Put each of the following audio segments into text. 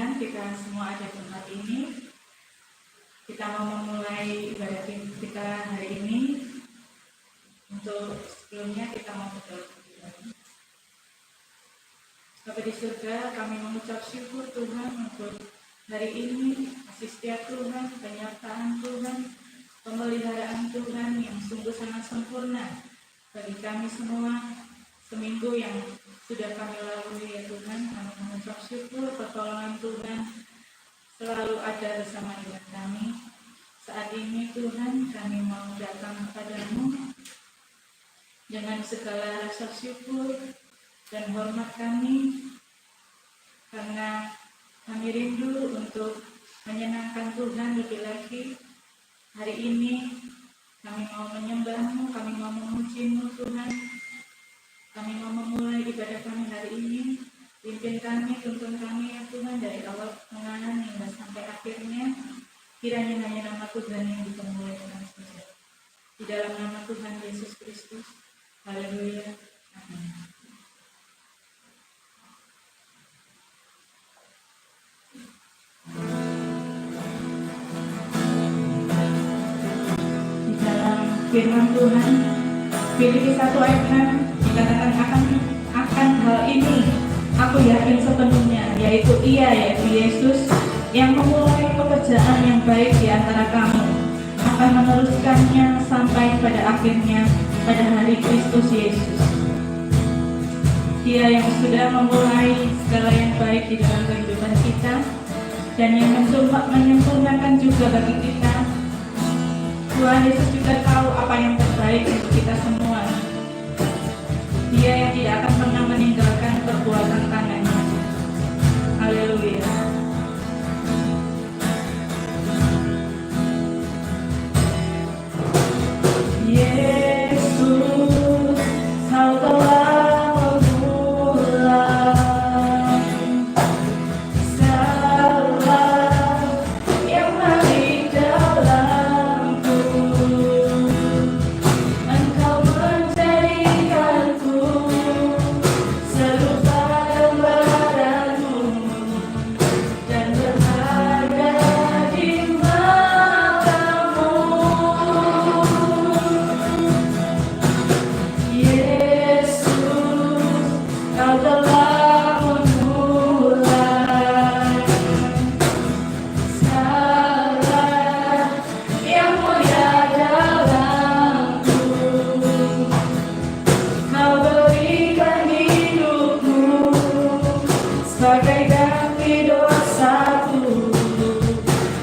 Tuhan, kita semua ada di tempat ini. Kita mau memulai ibadah kita hari ini. Untuk sebelumnya kita mau berdoa. Bapa di surga, kami mengucap syukur Tuhan untuk hari ini, kasih setia Tuhan, penyertaan Tuhan, pemeliharaan Tuhan yang sungguh sangat sempurna bagi kami semua. Seminggu yang sudah kami lalui ya Tuhan, kami mengucap syukur pertolongan Tuhan selalu ada bersama dengan kami. Saat ini Tuhan, kami mau datang kepadamu dengan segala rasa syukur dan hormat kami, karena kami rindu untuk menyenangkan Tuhan lebih lagi. Hari ini kami mau menyembah-Mu, kami mau memuji-Mu Tuhan. Kami mau memulai ibadah kami hari ini. Pimpin kami, tuntun kami ya Tuhan, dari awal pertengahan hingga sampai akhirnya. Kiranya hanya nama Tuhan yang dipermuliakan saja. Di dalam nama Tuhan Yesus Kristus. Haleluya. Amin. Di dalam firman Tuhan, Filipi 1 ayat 6 dikatakan akan hal ini aku yakin sepenuhnya, yaitu Yesus yang memulai pekerjaan yang baik di antara kamu akan meneruskannya sampai pada akhirnya pada hari Kristus Yesus. Dia yang sudah memulai segala yang baik di dalam kehidupan kita dan yang menyempurnakan juga bagi kita. Tuhan Yesus juga tahu apa yang terbaik untuk kita semua. Dia yang tidak akan pernah meninggalkan perbuatan tangannya. Haleluya. Yesus, Kau telah memulai segala yang baik dalamku. Engkau menjadikanku serupa gambaran-Mu dan berharga di mata-Mu. Yesus, Kau telah memulai segala yang mulia dalamku. Kau berikan hidupmu sebagai ganti dosaku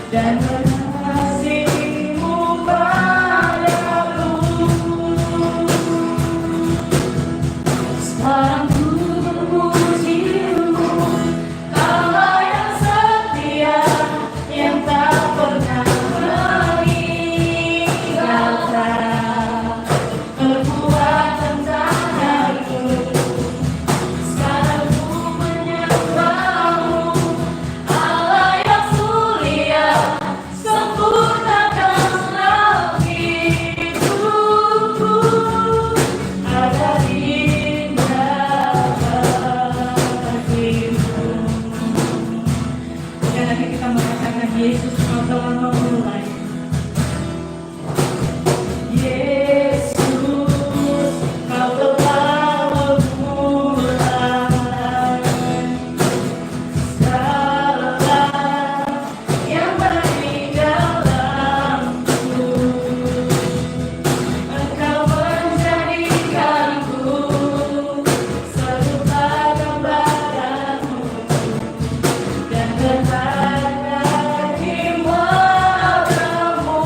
dan mengasihi-Mu padaku. Sekarang ku memuji-Mu, Allah yang setia, yang tak pernah meninggalkan perbuatan tanganku. Sekarang ku menyembah-Mu, Allah yang mulia, sempurnakanlah hidupku agar indah bagimu. Dan nanti kita mengatakan Yesus, Kau telah memulai. Yesus, Kau telah memulai segala yang baik dalamku. Engkau menjadikanku serupa gambaran-Mu dan berharga di mata-Mu.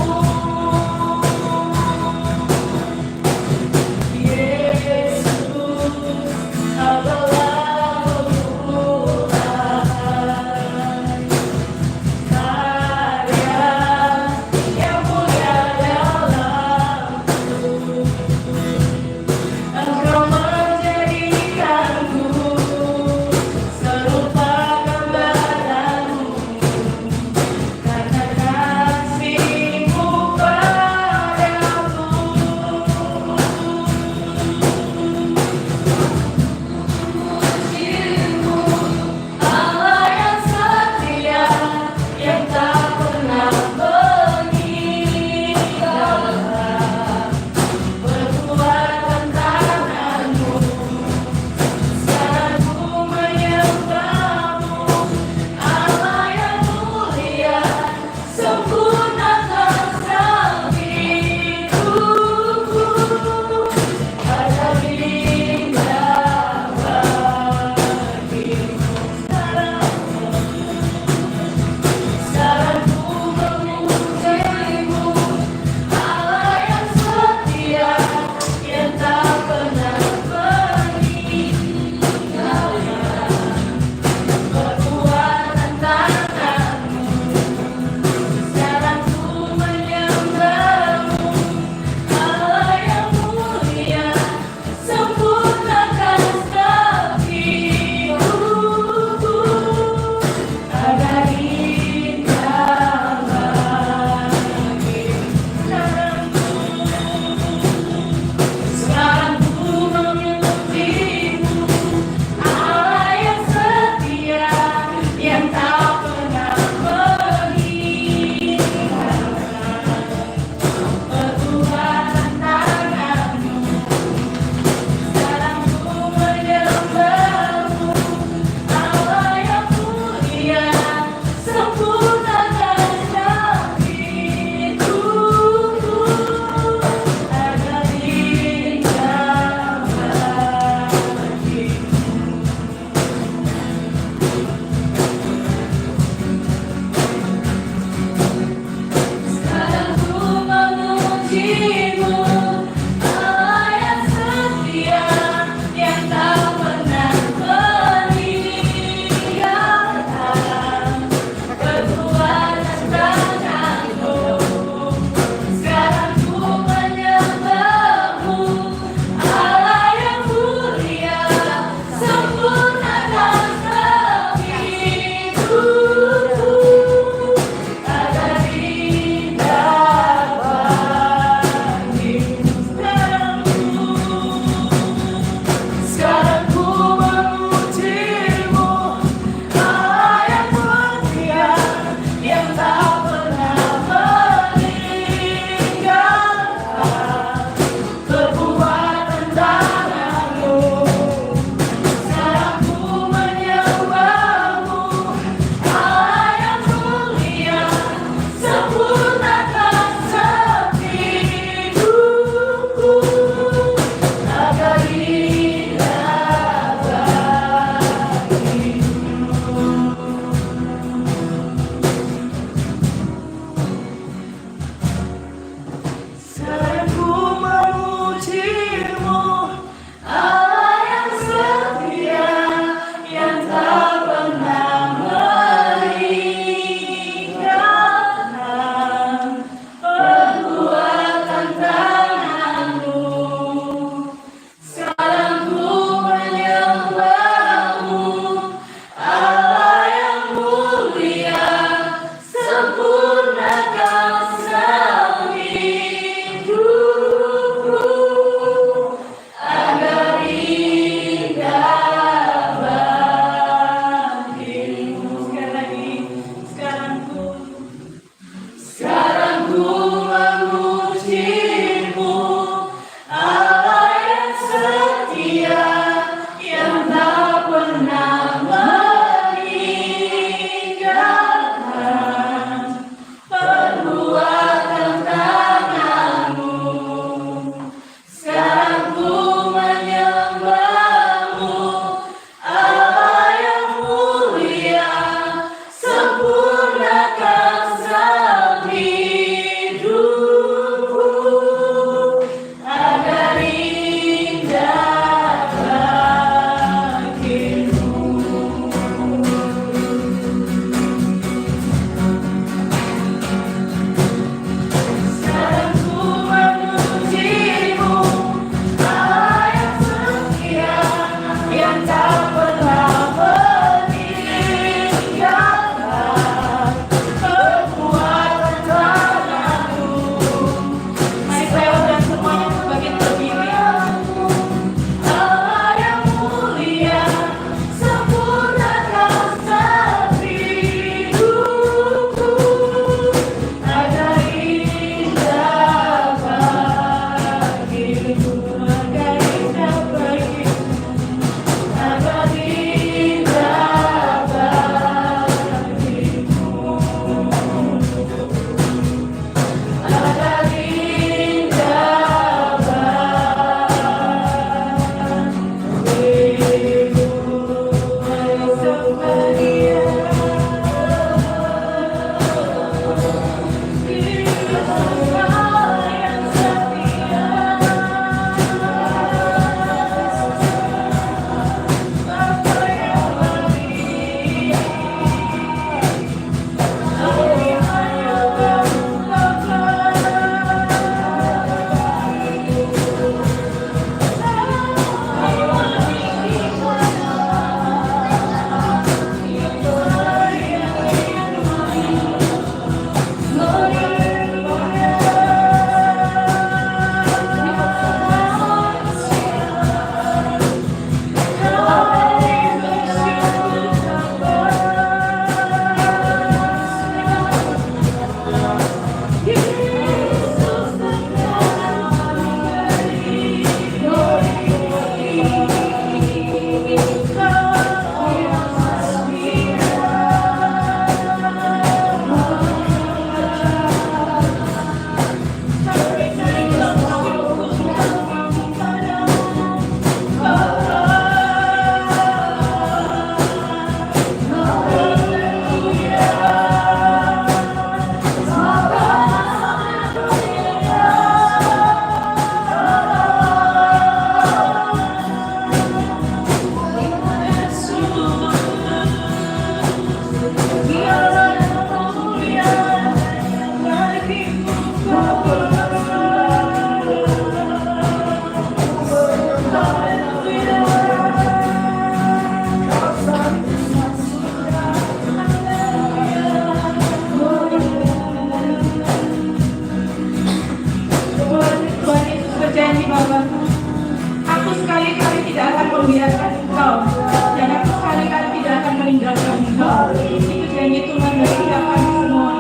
Tuhan dari setiap kami semua.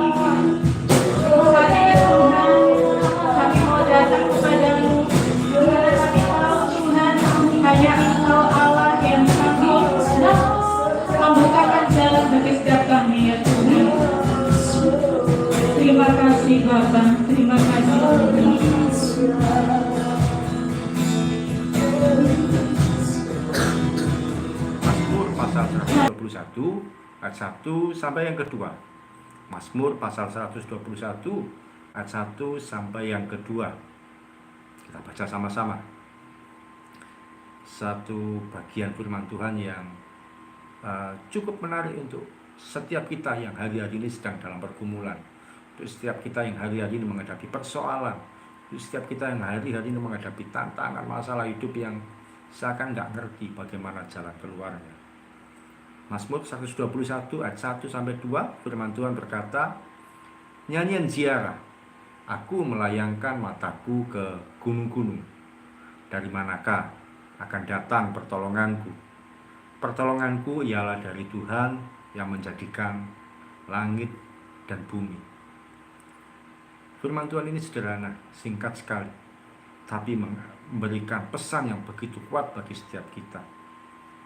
Saat ini Tuhan, kami mau datang kepadamu, karena kami tahu Tuhan, hanya Engkau Allah yang sanggup membukakan jalan bagi setiap kami ya Tuhan. Terima kasih Bapa, terima kasih Tuhan. Mazmur pasal 121 ayat 1 sampai yang kedua. Mazmur pasal 121 ayat 1 sampai yang kedua. Kita baca sama-sama. Satu bagian firman Tuhan yang cukup menarik untuk setiap kita yang hari-hari ini sedang dalam pergumulan, untuk setiap kita yang hari-hari ini menghadapi persoalan, untuk setiap kita yang hari-hari ini menghadapi tantangan masalah hidup yang seakan nggak ngerti bagaimana jalan keluarnya. Mazmur 121 ayat 1 sampai 2, firman Tuhan berkata, nyanyian ziarah, aku melayangkan mataku ke gunung-gunung. Dari manakah akan datang pertolonganku? Pertolonganku ialah dari Tuhan yang menjadikan langit dan bumi. Firman Tuhan ini sederhana, singkat sekali, tapi memberikan pesan yang begitu kuat bagi setiap kita.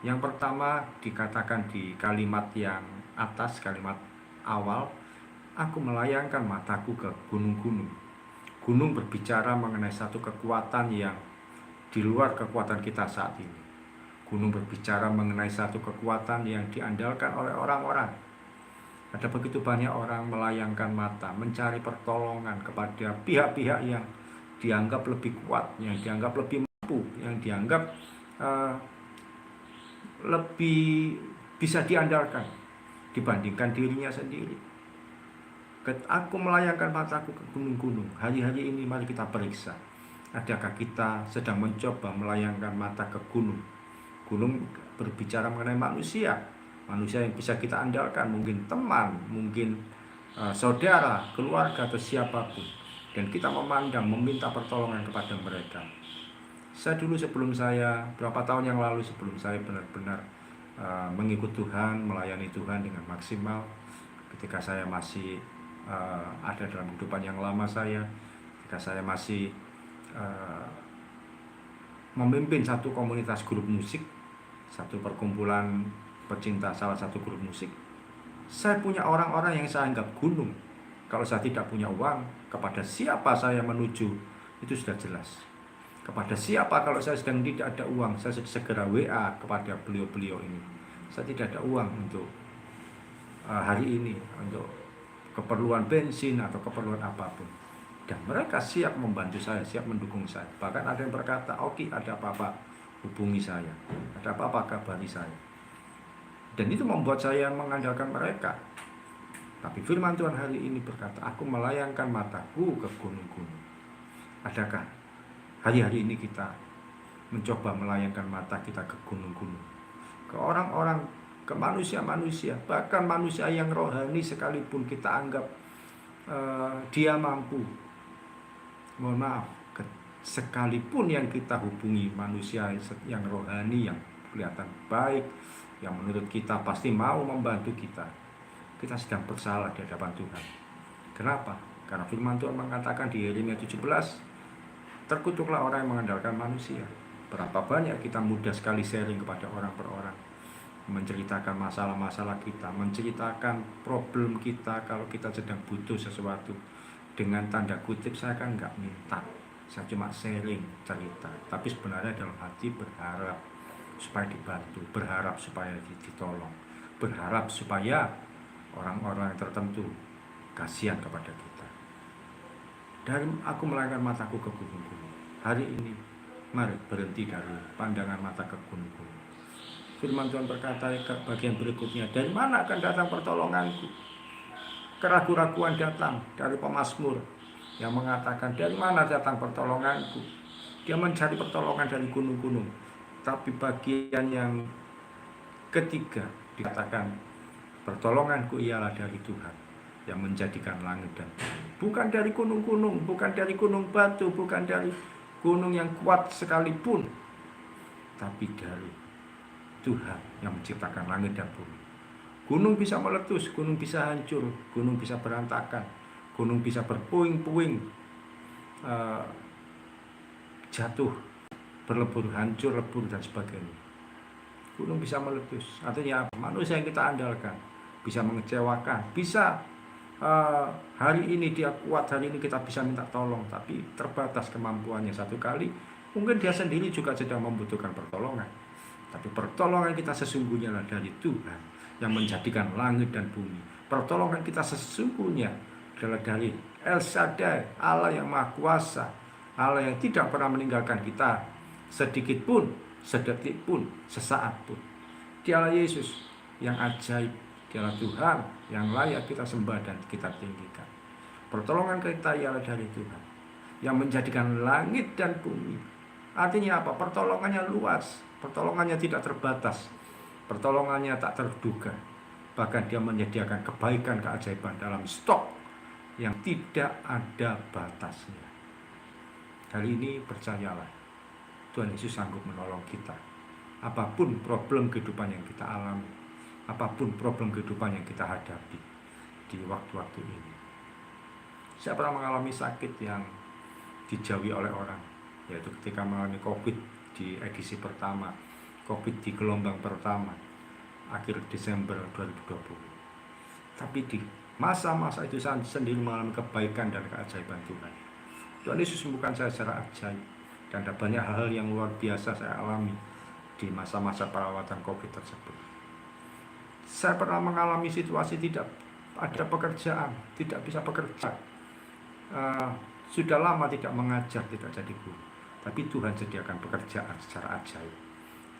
Yang pertama dikatakan di kalimat yang atas, kalimat awal, aku melayangkan mataku ke gunung-gunung. Gunung berbicara mengenai satu kekuatan yang di luar kekuatan kita saat ini. Gunung berbicara mengenai satu kekuatan yang diandalkan oleh orang-orang. Ada begitu banyak orang melayangkan mata, mencari pertolongan kepada pihak-pihak yang dianggap lebih kuat, yang dianggap lebih mampu, yang dianggap lebih bisa diandalkan dibandingkan dirinya sendiri. Aku melayangkan mataku ke gunung-gunung. Hari-hari ini mari kita periksa, adakah kita sedang mencoba melayangkan mata ke gunung? Gunung berbicara mengenai manusia yang bisa kita andalkan, mungkin teman, mungkin saudara, keluarga, atau siapapun. Dan kita memandang, meminta pertolongan kepada mereka. Saya dulu berapa tahun yang lalu sebelum saya benar-benar mengikut Tuhan, melayani Tuhan dengan maksimal, ketika saya masih ada dalam kehidupan yang lama saya, ketika saya masih memimpin satu komunitas grup musik, satu perkumpulan pecinta salah satu grup musik, saya punya orang-orang yang saya anggap gunung. Kalau saya tidak punya uang, kepada siapa saya menuju, itu sudah jelas. Kepada siapa kalau saya sedang tidak ada uang, saya segera WA kepada beliau-beliau ini. Saya tidak ada uang untuk hari ini, untuk keperluan bensin atau keperluan apapun. Dan mereka siap membantu saya, siap mendukung saya. Bahkan ada yang berkata, oke, ada apa-apa hubungi saya, ada apa-apa kabari saya. Dan itu membuat saya mengandalkan mereka. Tapi firman Tuhan hari ini berkata, aku melayangkan mataku ke gunung-gunung. Adakah hari-hari ini kita mencoba melayangkan mata kita ke gunung-gunung, ke orang-orang, ke manusia-manusia, bahkan manusia yang rohani sekalipun kita anggap dia mampu? Mohon maaf, sekalipun yang kita hubungi manusia yang rohani, yang kelihatan baik, yang menurut kita pasti mau membantu kita sedang bersalah di hadapan Tuhan. Kenapa? Karena firman Tuhan mengatakan di Yeremia 17, terkutuklah orang yang mengandalkan manusia. Berapa banyak kita mudah sekali sharing kepada orang per orang, menceritakan masalah-masalah kita, menceritakan problem kita kalau kita sedang butuh sesuatu. Dengan tanda kutip, saya kan nggak minta, saya cuma sharing cerita, tapi sebenarnya dalam hati berharap supaya dibantu, berharap supaya ditolong, berharap supaya orang-orang tertentu kasihan kepada kita. Dari aku melayangkan mataku ke gunung-gunung. Hari ini mari berhenti dari pandangan mata ke gunung-gunung. Firman Tuhan berkata ke bagian berikutnya, dari mana akan datang pertolonganku? Keraguan-raguan datang dari pemazmur yang mengatakan, dari mana datang pertolonganku? Dia mencari pertolongan dari gunung-gunung. Tapi bagian yang ketiga dikatakan, pertolonganku ialah dari Tuhan yang menjadikan langit dan bumi. Bukan dari gunung-gunung, bukan dari gunung batu, bukan dari gunung yang kuat sekalipun, tapi dari Tuhan yang menciptakan langit dan bumi. Gunung bisa meletus, gunung bisa hancur, gunung bisa berantakan, gunung bisa berpuing-puing, jatuh, berlebur, hancur, lebur, dan sebagainya. Gunung bisa meletus. Artinya apa? Manusia yang kita andalkan bisa mengecewakan, bisa hari ini dia kuat, hari ini kita bisa minta tolong, tapi terbatas kemampuannya. Satu kali mungkin dia sendiri juga sedang membutuhkan pertolongan, tapi pertolongan kita sesungguhnya adalah dari Tuhan yang menjadikan langit dan bumi. Pertolongan kita sesungguhnya adalah dari El Shaddai, Allah yang Maha Kuasa, Allah yang tidak pernah meninggalkan kita sedikit pun, sedetik pun, sesaat pun. Dialah Yesus yang ajaib, dialah Tuhan yang layak kita sembah dan kita tinggikan. Pertolongan kita ialah dari Tuhan yang menjadikan langit dan bumi. Artinya apa? Pertolongannya luas, pertolongannya tidak terbatas, pertolongannya tak terduga. Bahkan dia menyediakan kebaikan, keajaiban dalam stok yang tidak ada batasnya. Hari ini percayalah, Tuhan Yesus sanggup menolong kita. Apapun problem kehidupan yang kita alami, apapun problem kehidupan yang kita hadapi di waktu-waktu ini. Saya pernah mengalami sakit yang dijauhi oleh orang, yaitu ketika mengalami COVID di edisi pertama, COVID di gelombang pertama, akhir Desember 2020. Tapi di masa-masa itu saya sendiri mengalami kebaikan dan keajaiban Tuhan. Tuhan Yesus sembuhkan saya secara ajaib, dan ada banyak hal yang luar biasa saya alami di masa-masa perawatan COVID tersebut. Saya pernah mengalami situasi tidak ada pekerjaan, tidak bisa bekerja, sudah lama tidak mengajar, tidak jadi guru, tapi Tuhan sediakan pekerjaan secara ajaib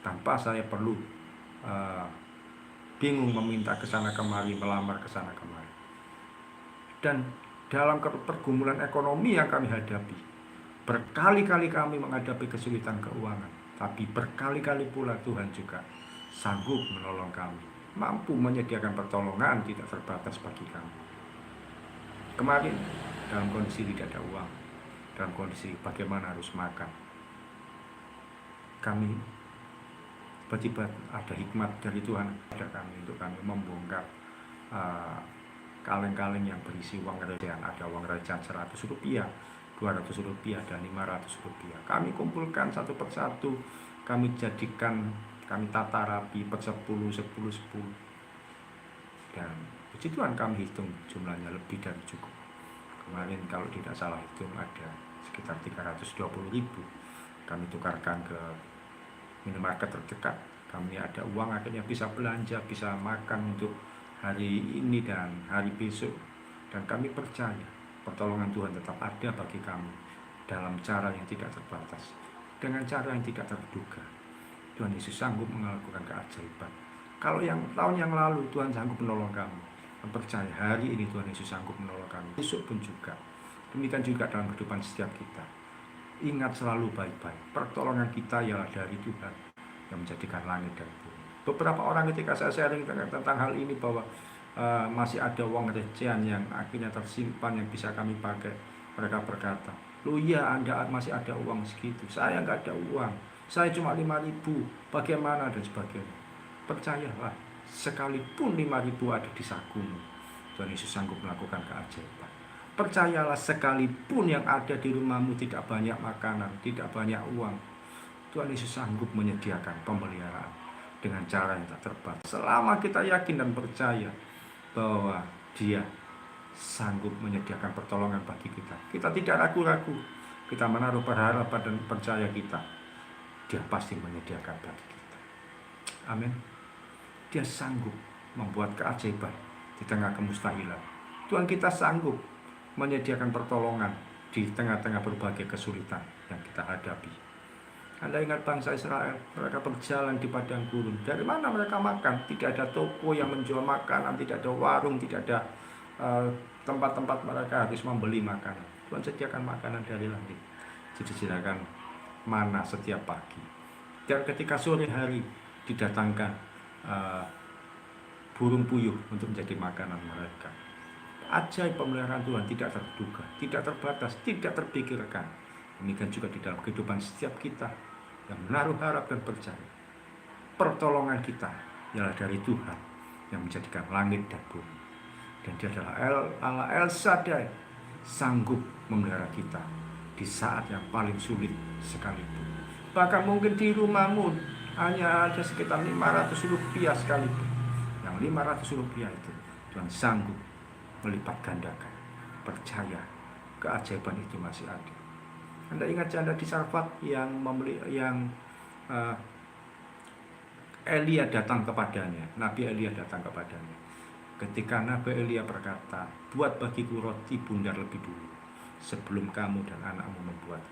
tanpa saya perlu bingung meminta kesana kemari, melamar kesana kemari. Dan dalam pergumulan ekonomi yang kami hadapi, berkali-kali kami menghadapi kesulitan keuangan, tapi berkali-kali pula Tuhan juga sanggup menolong kami, mampu menyediakan pertolongan tidak terbatas bagi kami. Kemarin dalam kondisi tidak ada uang, dalam kondisi bagaimana harus makan, kami tiba-tiba ada hikmat dari Tuhan pada kami untuk kami membongkar kaleng-kaleng yang berisi uang recehan. Ada uang recehan Rp100, Rp200, dan Rp500. Kami kumpulkan satu persatu, kami jadikan, kami tata rapi per 10, 10, 10. Dan puji Tuhan kami hitung jumlahnya lebih dari cukup. Kemarin kalau tidak salah hitung ada sekitar 320.000. Kami tukarkan ke minimarket terdekat. Kami ada uang, akhirnya bisa belanja, bisa makan untuk hari ini dan hari besok. Dan kami percaya pertolongan Tuhan tetap ada bagi kami dalam cara yang tidak terbatas, dengan cara yang tidak terduga. Tuhan Yesus sanggup melakukan keajaiban. Kalau yang tahun yang lalu Tuhan sanggup menolong kami, kami percaya hari ini Tuhan Yesus sanggup menolong kami, besok pun juga. Demikian juga dalam kehidupan setiap kita. Ingat selalu baik-baik, pertolongan kita ialah dari Tuhan yang menjadikan langit dan bumi. Beberapa orang ketika saya sharing tentang hal ini bahwa masih ada uang recehan yang akhirnya tersimpan yang bisa kami pakai, mereka berkata, "Loh iya, Anda masih ada uang segitu, saya nggak ada uang, saya cuma 5.000, bagaimana?" dan sebagainya. Percayalah, sekalipun 5.000 ada di sakumu, Tuhan Yesus sanggup melakukan keajaiban. Percayalah, sekalipun yang ada di rumahmu tidak banyak makanan, tidak banyak uang, Tuhan Yesus sanggup menyediakan pemeliharaan dengan cara yang tak terbatas. Selama kita yakin dan percaya bahwa Dia sanggup menyediakan pertolongan bagi kita, kita tidak ragu-ragu, kita menaruh pengharapan dan percaya kita, Dia pasti menyediakan bagi kita. Amin. Dia sanggup membuat keajaiban di tengah kemustahilan. Tuhan kita sanggup menyediakan pertolongan di tengah-tengah berbagai kesulitan yang kita hadapi. Anda ingat bangsa Israel, mereka berjalan di padang gurun. Dari mana mereka makan? Tidak ada toko yang menjual makanan, tidak ada warung, tidak ada tempat-tempat mereka harus membeli makanan. Tuhan sediakan makanan dari langit, disediakan mana setiap pagi. Dan ketika sore hari didatangkan burung puyuh untuk menjadi makanan mereka. Ajaib pemeliharaan Tuhan tidak terduga, tidak terbatas, tidak terpikirkan. Demikian juga di dalam kehidupan setiap kita yang menaruh harap dan percaya. Pertolongan kita ialah dari Tuhan yang menjadikan langit dan bumi. Dan Dia adalah Allah El Shaddai, sanggup memelihara kita di saat yang paling sulit sekalipun. Bahkan mungkin di rumahmu hanya ada sekitar 500 rupiah sekalipun. Yang 500 rupiah itu Tuhan sanggup melipat gandakan. Percaya, keajaiban itu masih ada. Anda ingat janda di Sarfat yang Elia datang kepadanya, Nabi Elia datang kepadanya. Ketika Nabi Elia berkata, buat bagiku roti bundar lebih dulu sebelum kamu dan anakmu membuat.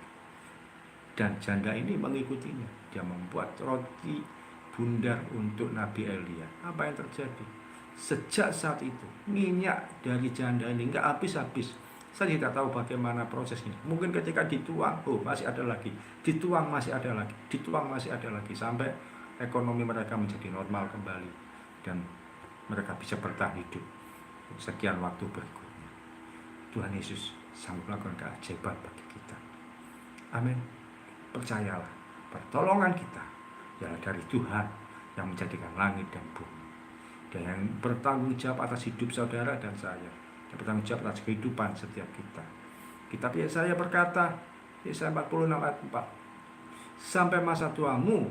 Dan janda ini mengikutinya. Dia membuat roti bundar untuk Nabi Elia. Apa yang terjadi? Sejak saat itu, minyak dari janda ini enggak habis-habis. Saya tidak tahu bagaimana prosesnya. Mungkin ketika dituang, masih ada lagi. Dituang masih ada lagi. Dituang masih ada lagi. Sampai ekonomi mereka menjadi normal kembali. Dan mereka bisa bertahan hidup sekian waktu berikutnya. Tuhan Yesus sanggup melakukan keajaiban bagi kita. Amin. Percayalah, pertolongan kita ialah dari Tuhan yang menjadikan langit dan bumi. Dan yang bertanggung jawab atas hidup saudara dan saya. Yang bertanggung jawab atas kehidupan setiap kita. Kitab Yesaya berkata, Yesaya 46 ayat 4, sampai masa tuamu,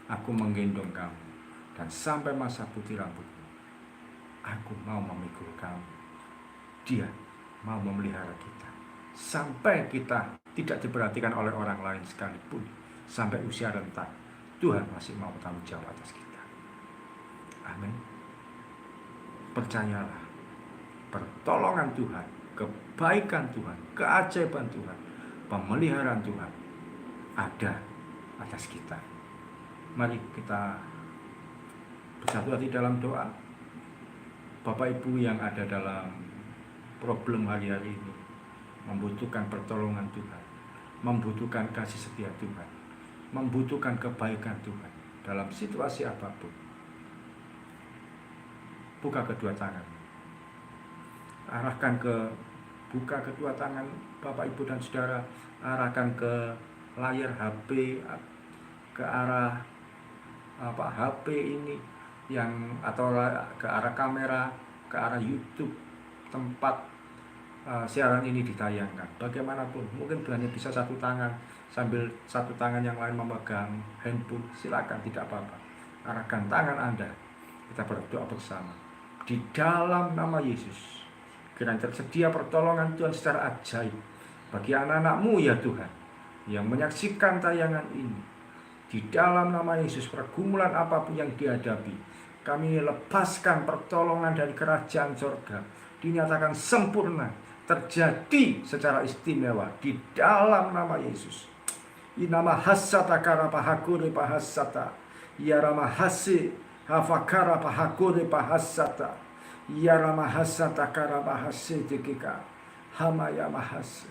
aku menggendong kamu. Dan sampai masa putih rambutmu, aku mau memikul kamu. Dia mau memelihara kita. Sampai kita tidak diperhatikan oleh orang lain sekalipun. Sampai usia renta, Tuhan masih mau bertanggung jawab atas kita. Amin. Percayalah, pertolongan Tuhan, kebaikan Tuhan, keajaiban Tuhan, pemeliharaan Tuhan ada atas kita. Mari kita bersatu hati dalam doa. Bapak Ibu yang ada dalam problem hari-hari ini membutuhkan pertolongan Tuhan, membutuhkan kasih setia Tuhan, membutuhkan kebaikan Tuhan dalam situasi apapun. Buka kedua tangan, buka kedua tangan Bapak Ibu dan Saudara, arahkan ke layar HP, ke arah HP ini atau ke arah kamera, ke arah YouTube tempat siaran ini ditayangkan. Bagaimanapun, mungkin hanya bisa satu tangan sambil satu tangan yang lain memegang handphone, silakan, tidak apa-apa. Arahkan tangan Anda, kita berdoa bersama. Di dalam nama Yesus, kiranya tersedia pertolongan Tuhan secara ajaib bagi anak-anak-Mu ya Tuhan, yang menyaksikan tayangan ini. Di dalam nama Yesus, pergumulan apapun yang dihadapi, kami lepaskan pertolongan dari kerajaan surga, dinyatakan sempurna, terjadi secara istimewa di dalam nama Yesus. Inama hasata karapahakure pahasata, yarama hasi hafakara pahakure pahasata, yarama hasata karapahasi tikika, hamaya mahasi.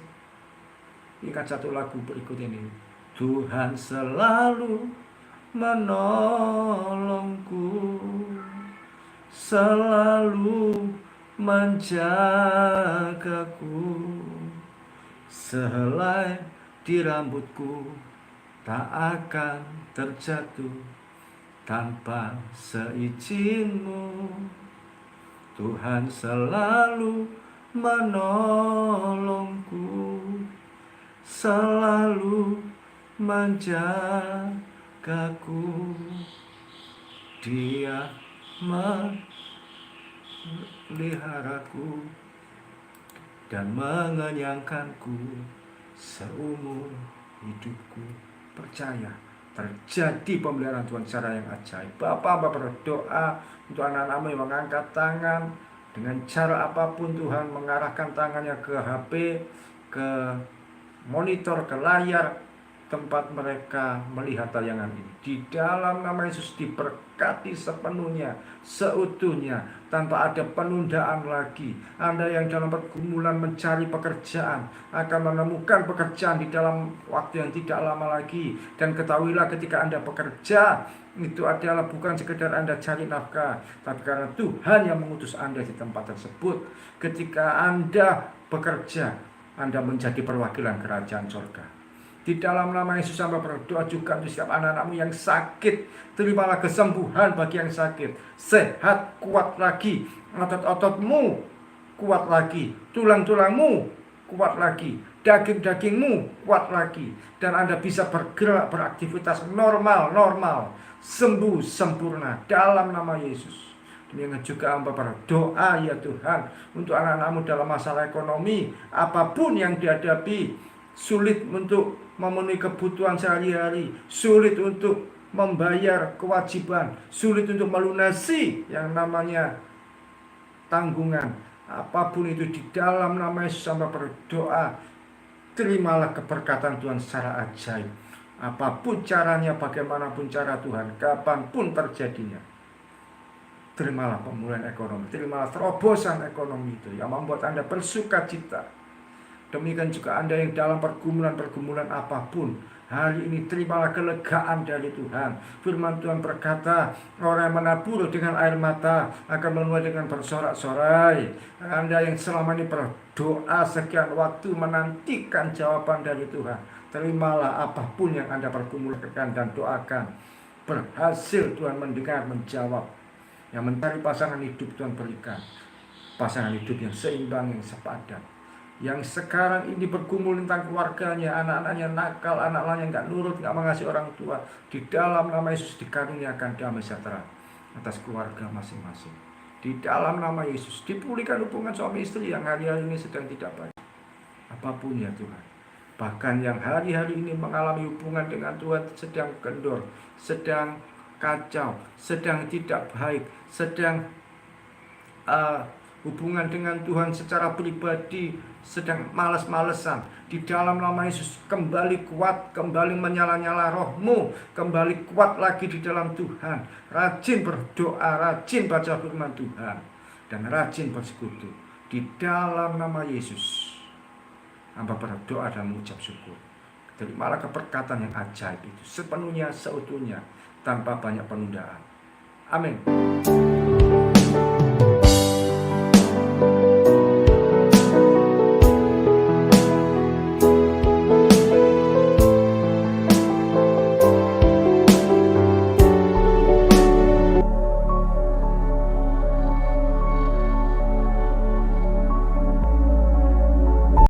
Ingat satu lagu berikut ini. Tuhan selalu menolongku, selalu menjagaku, sehelai di rambutku tak akan terjatuh tanpa seizin-Mu. Tuhan selalu menolongku, selalu menjagaku. Dia memeliharaku dan mengenyangkanku seumur hidupku. Percaya, terjadi pemeliharaan Tuhan secara yang ajaib. Bapak berdoa untuk anak-anakmu yang mengangkat tangan dengan cara apapun. Tuhan mengarahkan tangannya ke HP, ke monitor, ke layar tempat mereka melihat tayangan ini. Di dalam nama Yesus diberkati sepenuhnya, seutuhnya, tanpa ada penundaan lagi. Anda yang dalam pergumulan mencari pekerjaan akan menemukan pekerjaan di dalam waktu yang tidak lama lagi. Dan ketahuilah, ketika Anda bekerja, itu adalah bukan sekedar Anda cari nafkah, tapi karena Tuhan yang mengutus Anda di tempat tersebut. Ketika Anda bekerja, Anda menjadi perwakilan kerajaan surga. Di dalam nama Yesus hamba berdoa juga untuk setiap anak-anakmu yang sakit. Terimalah kesembuhan bagi yang sakit. Sehat, kuat lagi. Otot-ototmu kuat lagi. Tulang-tulangmu kuat lagi. Daging-dagingmu kuat lagi. Dan Anda bisa bergerak, beraktivitas normal. Sembuh, sempurna. Dalam nama Yesus. Demikian juga hamba berdoa ya Tuhan untuk anak-anakmu dalam masalah ekonomi, apapun yang dihadapi, sulit untuk memenuhi kebutuhan sehari-hari, sulit untuk membayar kewajiban, sulit untuk melunasi yang namanya tanggungan, apapun itu di dalam nama Yesus hamba berdoa, terimalah keberkatan Tuhan secara ajaib. Apapun caranya, bagaimanapun cara Tuhan, kapanpun terjadinya, terimalah pemulihan ekonomi, terimalah terobosan ekonomi itu yang membuat Anda bersuka cita. Demikian juga Anda yang dalam pergumulan apapun, hari ini terimalah kelegaan dari Tuhan. Firman Tuhan berkata, orang yang menabur dengan air mata akan menuai dengan bersorak-sorai. Anda yang selama ini berdoa sekian waktu menantikan jawaban dari Tuhan, terimalah apapun yang Anda pergumulkan dan doakan. Berhasil Tuhan mendengar, menjawab. Yang mencari pasangan hidup Tuhan berikan pasangan hidup yang seimbang, yang sepadan. Yang sekarang ini bergumul tentang keluarganya, anak-anaknya nakal, anak-anaknya nggak nurut, nggak mengasihi orang tua, di dalam nama Yesus dikaruniakan damai sejahtera atas keluarga masing-masing. Di dalam nama Yesus dipulihkan hubungan suami istri yang hari-hari ini sedang tidak baik. Apapun ya Tuhan, bahkan yang hari-hari ini mengalami hubungan dengan Tuhan sedang kendor, sedang kacau, sedang tidak baik, sedang hubungan dengan Tuhan secara pribadi sedang malas-malesan. Di dalam nama Yesus kembali kuat, kembali menyala-nyala rohmu, kembali kuat lagi di dalam Tuhan. Rajin berdoa, rajin baca firman Tuhan, dan rajin bersekutu. Di dalam nama Yesus hamba berdoa dan mengucap syukur. Terimalah keberkatan yang ajaib itu sepenuhnya, seutuhnya, tanpa banyak penundaan. Amin.